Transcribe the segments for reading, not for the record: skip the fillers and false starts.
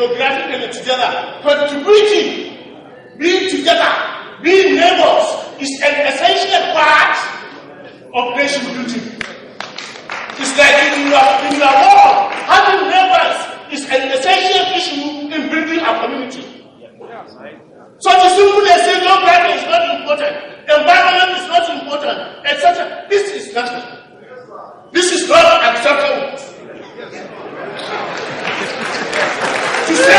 ethnographically together, contributing, being together, being neighbors is an essential part of nation building. It's like in your world, having neighbors is an essential issue in building a community. So to simply say geography is not important, environment is not important, etc. This is nothing. This is not acceptable. To say,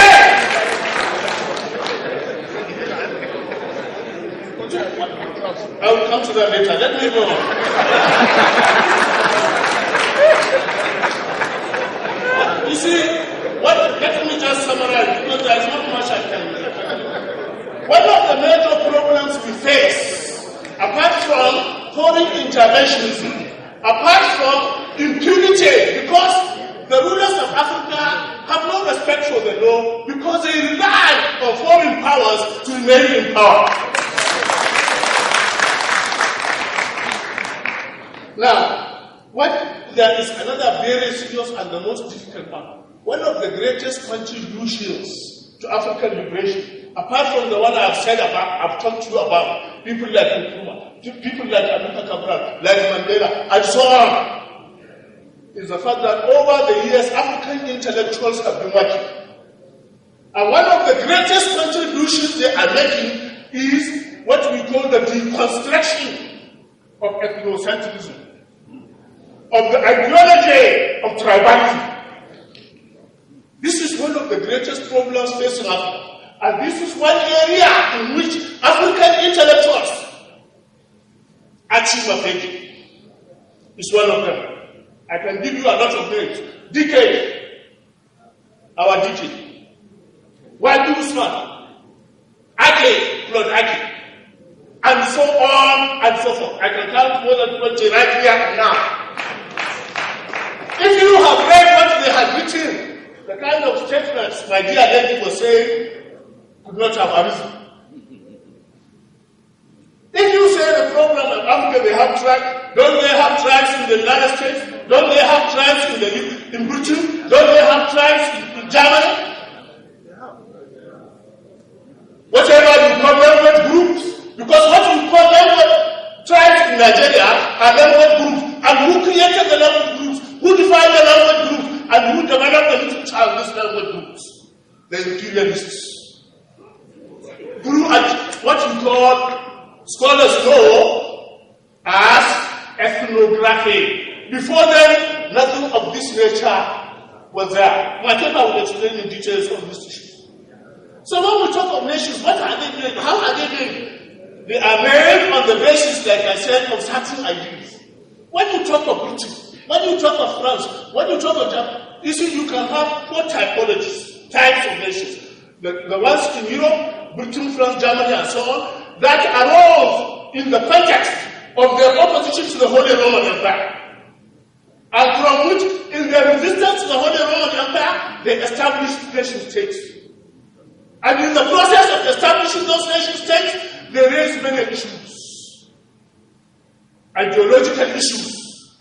I will come to that later. Let me go. You see, let me just summarize because there is not much I can do. One of the major problems we face, apart from foreign interventionism, apart from impunity, because the rulers of Africa have no respect for the law because they rely on foreign powers to remain in power. Now, there is another very serious and the most difficult one. One of the greatest contributions to African liberation, apart from the one I've said about, I've talked to you about, people like Nkrumah, people like Amilcar Cabral, like Mandela, and so on, is the fact that over the years, African intellectuals have been working. And one of the greatest contributions they are making is what we call the deconstruction of ethnocentrism, of the ideology of tribalism. This is one of the greatest problems facing Africa. And this is one area in which African intellectuals achieve a fate. It's one of them. I can give you a lot of names. Decade, our decade. Wadi Usman, Ake, Claude Ake, and so on and so forth. I can count more than 20 right here and now. If you have read what they had written, the kind of statements my dear lady was saying could not have arisen. If you say the problem of Africa, they have tribes, don't they have tribes in the United States? Don't they have tribes in Britain? Don't they have tribes in Germany? Whatever you call language groups, because what you call language tribes in Nigeria are language groups. And who created the language groups? Who defined the language groups? And who developed the literature of these language groups? The imperialists. Through what you call scholars know as ethnography. Before then, nothing of this nature was there. My paper will explain in details of this issue. So when we talk of nations, what are they doing? How are they doing? They are made on the basis, like I said, of certain ideas. When you talk of Britain, when you talk of France, when you talk of Japan, you see, you can have four typologies, types of nations. The ones in Europe, Britain, France, Germany, and so on, that arose in the context of their opposition to the Holy Roman Empire. And from which, in their resistance to the Holy Roman Empire, they established nation states. And in the process of establishing those nation states, they raised many issues, ideological issues.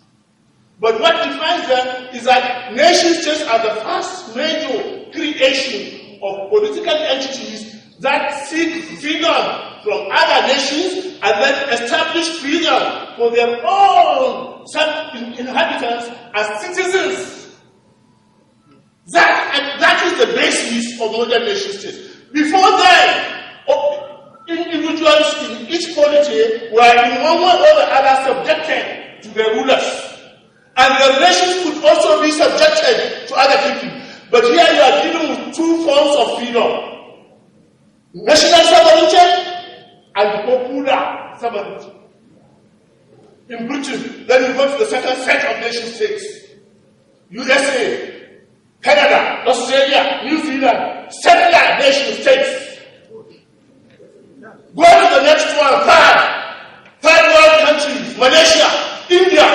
But what defines them is that nation states are the first major creation of political entities that seek freedom from other nations and then establish freedom for their own inhabitants as citizens. That is the basis of modern nation states. Before then, individuals in each polity were in one way or the other subjected to their rulers. And the nations could also be subjected to other people. But here you are dealing with two forms of freedom. National sovereignty and popular sovereignty. In Britain, then you go to the second set of nation states. USA, Canada, Australia, New Zealand, settler nation states. Go to the next one, third world countries, Malaysia, India,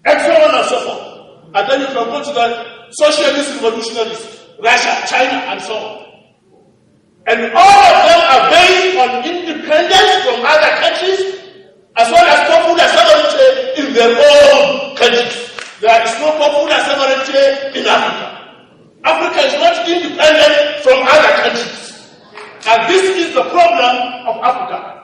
and so on and so forth. And then you can go to the socialist revolutionists, Russia, China, and so on. And all of them are based on independence from other countries, as well as popular sovereignty in their own countries. There is no popular sovereignty in Africa. Africa is not independent that this is the problem of Africa.